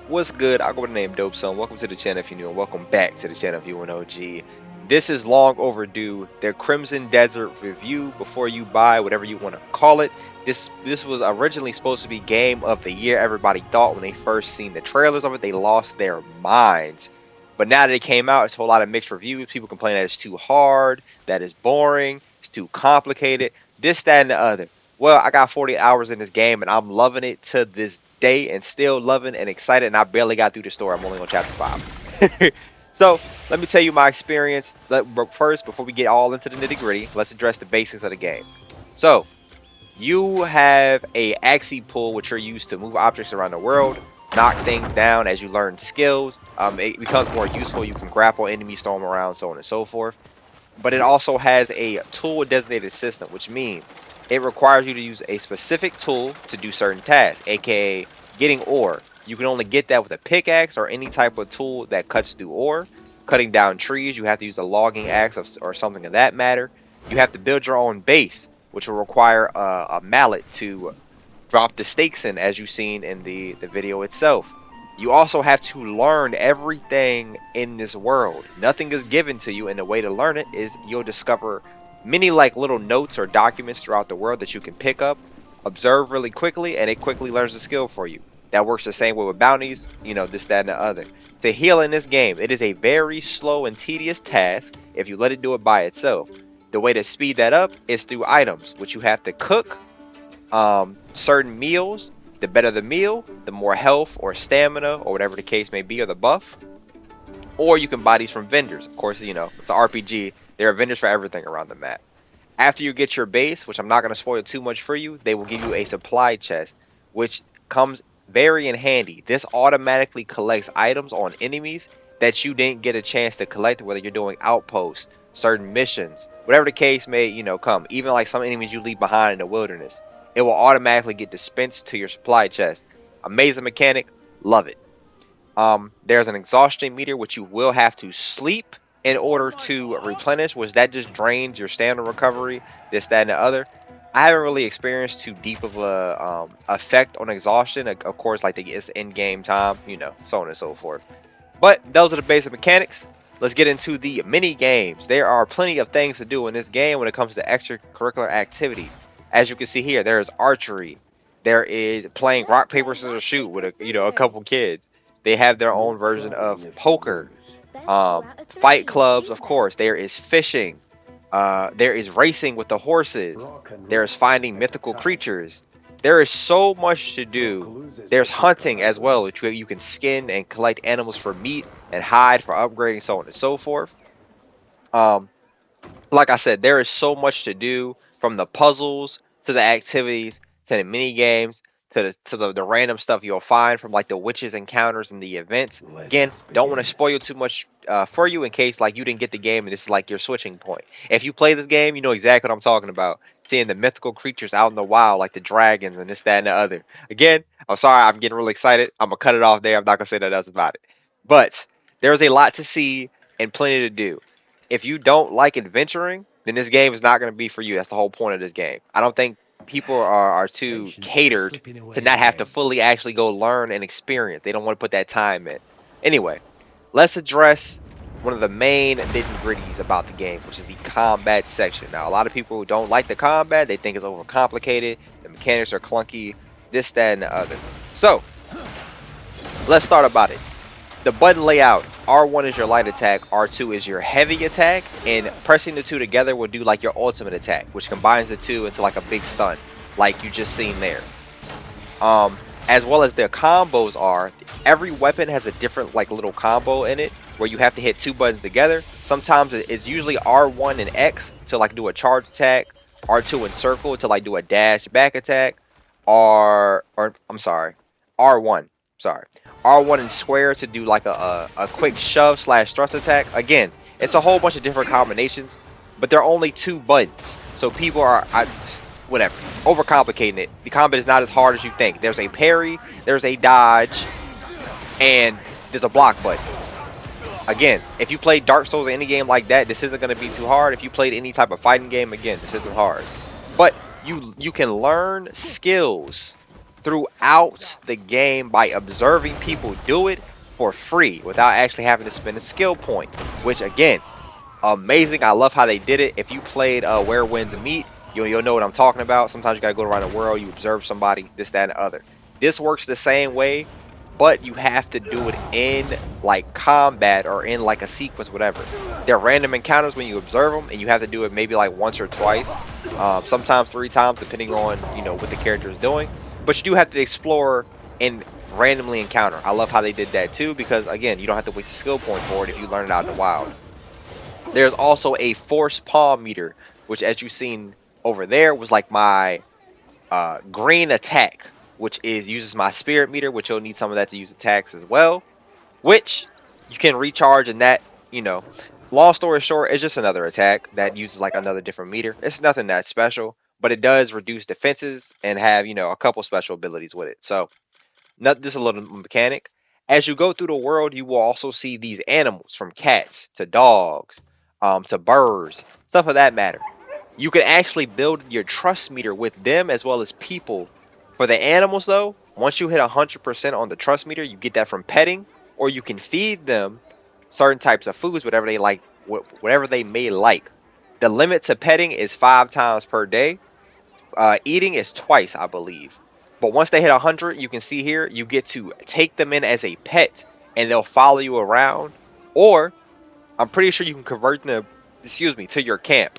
What's good? I go by the name Dope Son. Welcome to the channel if you're new, and welcome back to the channel if you're an OG. This is long overdue. Their Crimson Desert review before you buy whatever you want to call it. This was originally supposed to be game of the year. Everybody thought when they first seen the trailers of it, they lost their minds. But now that it came out, it's a whole lot of mixed reviews. People complain that it's too hard, that it's boring, it's too complicated, this, that, and the other. Well, I got 40 hours in this game and I'm loving it to this day and still loving and excited, and I barely got through the story. I'm only on chapter 5. So let me tell you my experience. But first, before we get all into the nitty gritty, let's address the basics of the game. So you have a axie pull, which you're used to move objects around the world, knock things down as you learn skills. It becomes more useful. You can grapple enemies, throw them around, so on and so forth. But it also has a tool designated system, which means it requires you to use a specific tool to do certain tasks, aka getting ore. You can only get that with a pickaxe or any type of tool that cuts through ore. Cutting down trees, you have to use a logging axe or something of that matter. You have to build your own base, which will require a mallet to drop the stakes in, as you've seen in the video itself. You also have to learn everything in this world. Nothing is given to you, and the way to learn it is you'll discover many like little notes or documents throughout the world that you can pick up, observe really quickly, and it quickly learns the skill for you. That works the same way with bounties, this, that, and the other. To heal in this game, it is a very slow and tedious task if you let it do it by itself. The way to speed that up is through items, which you have to cook certain meals. The better the meal, the more health or stamina or whatever the case may be, or the buff. Or you can buy these from vendors. Of course, it's an RPG. There are vendors for everything around the map. After you get your base, which I'm not going to spoil too much for you, they will give you a supply chest, which comes very in handy. This automatically collects items on enemies that you didn't get a chance to collect, whether you're doing outposts, certain missions, whatever the case may, come. Even like some enemies you leave behind in the wilderness, it will automatically get dispensed to your supply chest. Amazing mechanic, love it. There's an exhaustion meter, which you will have to sleep in order to replenish, which that just drains your stamina recovery, this, that, and the other. I haven't really experienced too deep of a effect on exhaustion. Of course, like it's in-game time, so on and so forth. But those are the basic mechanics. Let's get into the mini games. There are plenty of things to do in this game when it comes to extracurricular activity. As you can see here, there is archery. There is playing rock, paper, scissors, shoot with a couple kids. They have their own version of poker. Fight clubs, of course. There is fishing. There is racing with the horses. There is finding mythical creatures. There is so much to do. There's hunting as well, which you can skin and collect animals for meat and hide for upgrading, so on and so forth. Like I said, there is so much to do, from the puzzles to the activities to the mini games to the random stuff you'll find from like the witches encounters and the events. Again, don't want to spoil too much for you in case like you didn't get the game and this is like your switching point. If you play this game, you know exactly what I'm talking about. Seeing the mythical creatures out in the wild like the dragons and this, that, and the other. Again, I'm sorry, I'm getting really excited. I'm gonna cut it off there. I'm not gonna say that else about it. But there's a lot to see and plenty to do. If you don't like adventuring, then this game is not going to be for you. That's the whole point of this game. I don't think people are too Patience is catered slipping to away not have to again. fully actually go learn and experience. They don't want to put that time in. Anyway, let's address one of the main nitty-gritties about the game, which is the combat section. Now, a lot of people who don't like the combat, they think it's overcomplicated, the mechanics are clunky, this, that, and the other. So, let's start about it. The button layout: R1 is your light attack, R2 is your heavy attack, and pressing the two together will do like your ultimate attack, which combines the two into like a big stun, like you just seen there. As well as their combos are, every weapon has a different like little combo in it, where you have to hit two buttons together. Sometimes it's usually R1 and X to like do a charge attack, R2 and circle to like do a dash back attack, or I'm sorry, R1, sorry. R1 and square to do like a quick shove slash thrust attack. Again, it's a whole bunch of different combinations, but they're only two buttons. So people are, whatever, overcomplicating it. The combat is not as hard as you think. There's a parry, there's a dodge, and there's a block button. Again, if you play Dark Souls or any game like that, this isn't going to be too hard. If you played any type of fighting game, again, this isn't hard. But you can learn skills throughout the game by observing people do it for free without actually having to spend a skill point, which again, amazing. I love how they did it. If you played Where Winds Meet, you'll know what I'm talking about. Sometimes you gotta go around the world, you observe somebody, this, that, and the other. This works the same way, but you have to do it in like combat or in like a sequence, whatever. They're random encounters when you observe them, and you have to do it maybe like once or twice, sometimes three times, depending on what the character is doing. But you do have to explore and randomly encounter. I love how they did that too, because again, you don't have to waste a skill point for it if you learn it out in the wild. There's also a force palm meter, which as you've seen over there was like my green attack, which is uses my spirit meter, which you'll need some of that to use attacks as well, which you can recharge in that, you know. Long story short, it's just another attack that uses like another different meter. It's nothing that special, but it does reduce defenses and have, a couple special abilities with it. So not just a little mechanic. As you go through the world, you will also see these animals from cats to dogs, to birds, stuff of that matter. You can actually build your trust meter with them as well as people. For the animals, though, once you hit 100% on the trust meter, you get that from petting, or you can feed them certain types of foods, whatever they like, whatever they may like. The limit to petting is 5 times per day. Eating is twice, I believe. But once they hit 100, you can see here, you get to take them in as a pet, and they'll follow you around. Or I'm pretty sure you can convert them, excuse me, to your camp.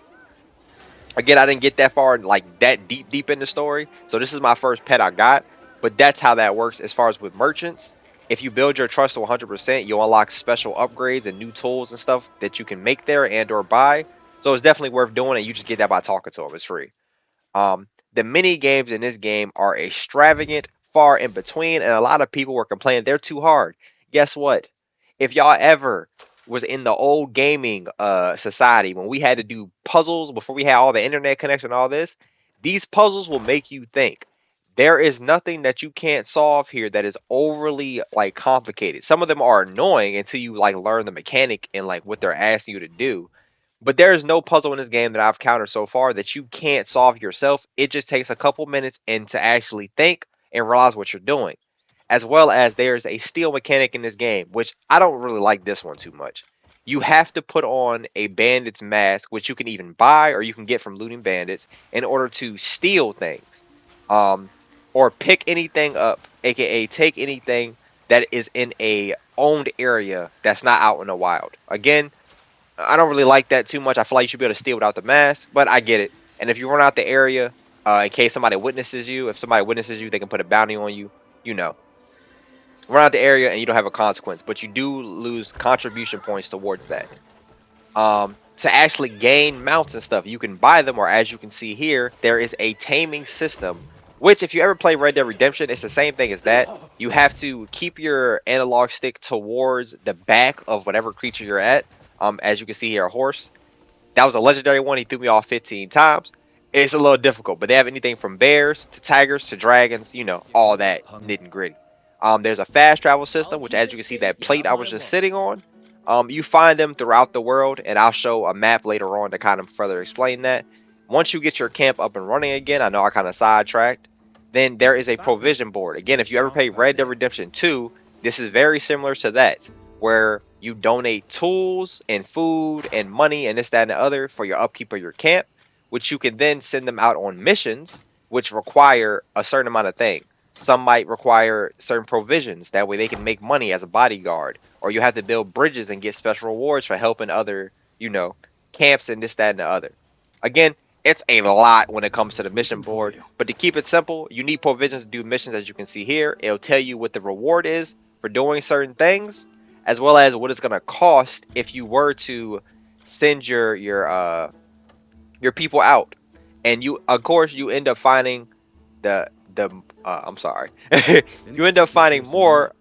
Again, I didn't get that far, like that deep in the story. So this is my first pet I got. But that's how that works as far as with merchants. If you build your trust to 100%, you'll unlock special upgrades and new tools and stuff that you can make there and or buy. So it's definitely worth doing it. You just get that by talking to them. It's free. The mini games in this game are extravagant, far in between, and a lot of people were complaining they're too hard. Guess what? If y'all ever was in the old gaming society when we had to do puzzles before we had all the internet connection and all this, these puzzles will make you think. There is nothing that you can't solve here that is overly like complicated. Some of them are annoying until you like learn the mechanic and like what they're asking you to do. But there is no puzzle in this game that I've countered so far that you can't solve yourself. It just takes a couple minutes and to actually think and realize what you're doing. As well as there's a steal mechanic in this game, which I don't really like this one too much. You have to put on a bandit's mask, which you can even buy or you can get from looting bandits in order to steal things. Um, or pick anything up, aka take anything that is in a owned area that's not out in the wild. Again, I don't really like that too much. I feel like you should be able to steal without the mask, but I get it. And if you run out the area, in case somebody witnesses you, if somebody witnesses you, they can put a bounty on you. You know, run out the area and you don't have a consequence, but you do lose contribution points towards that. To actually gain mounts and stuff, you can buy them, or as you can see here, there is a taming system. Which, if you ever play Red Dead Redemption, it's the same thing as that. You have to keep your analog stick towards the back of whatever creature you're at. As you can see here, a horse. That was a legendary one. He threw me off 15 times. It's a little difficult, but they have anything from bears to tigers to dragons, all that nitty and gritty. There's a fast travel system, which as you can see, that plate I was just sitting on, you find them throughout the world, and I'll show a map later on to kind of further explain that. Once you get your camp up and running again, I know I kind of sidetracked, then there is a provision board. Again, if you ever play Red Dead Redemption 2, this is very similar to that, where you donate tools and food and money and this, that, and the other for your upkeep of your camp, which you can then send them out on missions, which require a certain amount of thing. Some might require certain provisions. That way they can make money as a bodyguard. Or you have to build bridges and get special rewards for helping other, camps and this, that, and the other. Again, it's a lot when it comes to the mission board. But to keep it simple, you need provisions to do missions as you can see here. It'll tell you what the reward is for doing certain things, as well as what it's gonna cost if you were to send your people out. And you of course you end up finding the I'm sorry. You end up finding more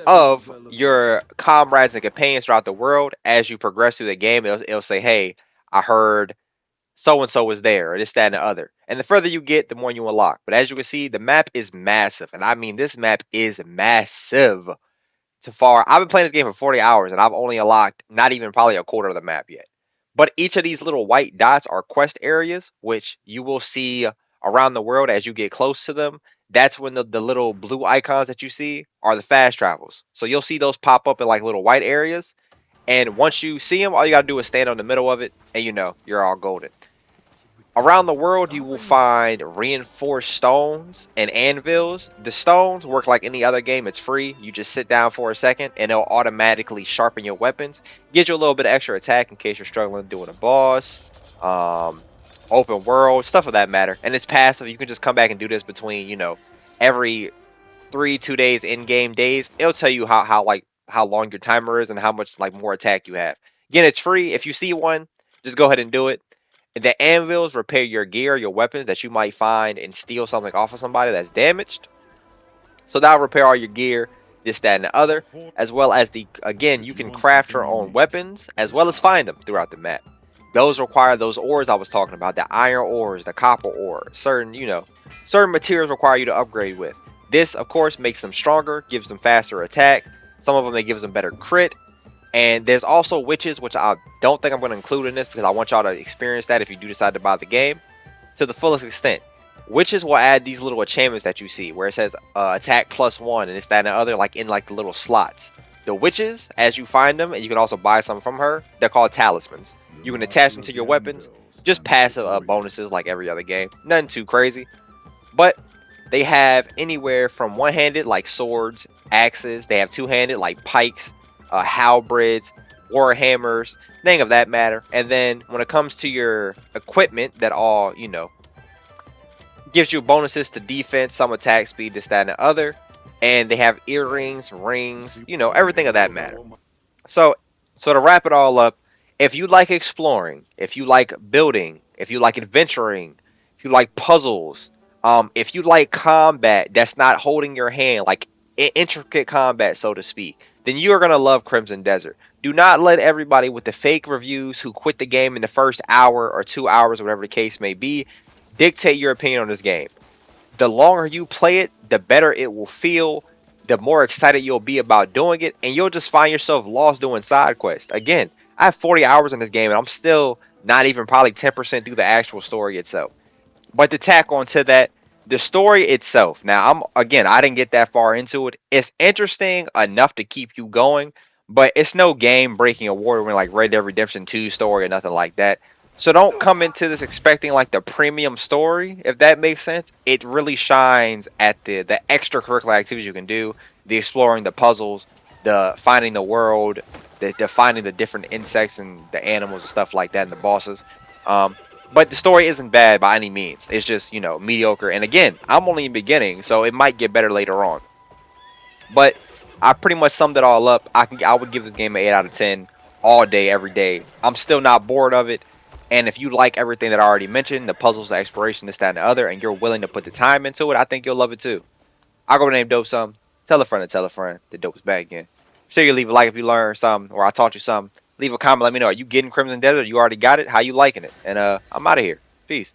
of your comrades and companions throughout the world as you progress through the game. It'll say, hey, I heard so and so was there, or this, that, and the other. And the further you get, the more you unlock. But as you can see, the map is massive. And I mean, this map is massive. So far, I've been playing this game for 40 hours and I've only unlocked not even probably a quarter of the map yet. But each of these little white dots are quest areas, which you will see around the world as you get close to them. that's when the little blue icons that you see are the fast travels. So you'll see those pop up in like little white areas. And once you see them, all you gotta do is stand on the middle of it, and you know you're all golden. Around the world, you will find reinforced stones and anvils. The stones work like any other game. It's free. You just sit down for a second, and it'll automatically sharpen your weapons. Gives you a little bit of extra attack in case you're struggling doing a boss, um, open world, stuff of that matter. And it's passive. You can just come back and do this between, every 2 days in-game days. It'll tell you how long your timer is and how much like more attack you have. Again, it's free. If you see one, just go ahead and do it. The anvils repair your gear, your weapons that you might find and steal something off of somebody that's damaged. So that'll repair all your gear, this, that, and the other, as well as again, you can craft your own weapons as well as find them throughout the map. Those require those ores I was talking about, the iron ores, the copper ore, certain materials require you to upgrade with. This, of course, makes them stronger, gives them faster attack. Some of them, it gives them better crit. And there's also witches, which I don't think I'm going to include in this because I want y'all to experience that if you do decide to buy the game to the fullest extent. Witches will add these little enchantments that you see where it says attack +1 and it's that and the other, like in like the little slots. The witches, as you find them, and you can also buy some from her, they're called talismans. You can attach them to your weapons, just passive bonuses like every other game. Nothing too crazy. But they have anywhere from one-handed like swords, axes. They have two-handed like pikes, halberds, warhammers, thing of that matter. And then when it comes to your equipment, that all gives you bonuses to defense, some attack speed, this, that, and the other. And they have earrings, rings, everything of that matter. So, to wrap it all up, if you like exploring, if you like building, if you like adventuring, if you like puzzles, if you like combat that's not holding your hand, like intricate combat, so to speak, then you are gonna love Crimson Desert. Do not let everybody with the fake reviews who quit the game in the first hour or 2 hours, whatever the case may be, dictate your opinion on this game. The longer you play it, the better it will feel, the more excited you'll be about doing it, and you'll just find yourself lost doing side quests. Again, I have 40 hours in this game, and I'm still not even probably 10% through the actual story itself. But to tack on to that, the story itself. Now, I didn't get that far into it. It's interesting enough to keep you going, but it's no game breaking award winning like Red Dead Redemption 2 story or nothing like that. So don't come into this expecting like the premium story, if that makes sense. It really shines at the extracurricular activities you can do, the exploring, the puzzles, the finding the world, the finding the different insects and the animals and stuff like that, and the bosses. But the story isn't bad by any means. It's just, mediocre. And again, I'm only in the beginning, so it might get better later on. But I pretty much summed it all up. I would give this game an 8 out of 10 all day, every day. I'm still not bored of it. And if you like everything that I already mentioned, the puzzles, the exploration, this, that, and the other, and you're willing to put the time into it, I think you'll love it too. I'll go name Dope some. Tell a friend to tell a friend. The Dope is back again. Sure you leave a like if you learned something or I taught you something. Leave a comment. Let me know. Are you getting Crimson Desert? You already got it? How you liking it? And I'm out of here. Peace.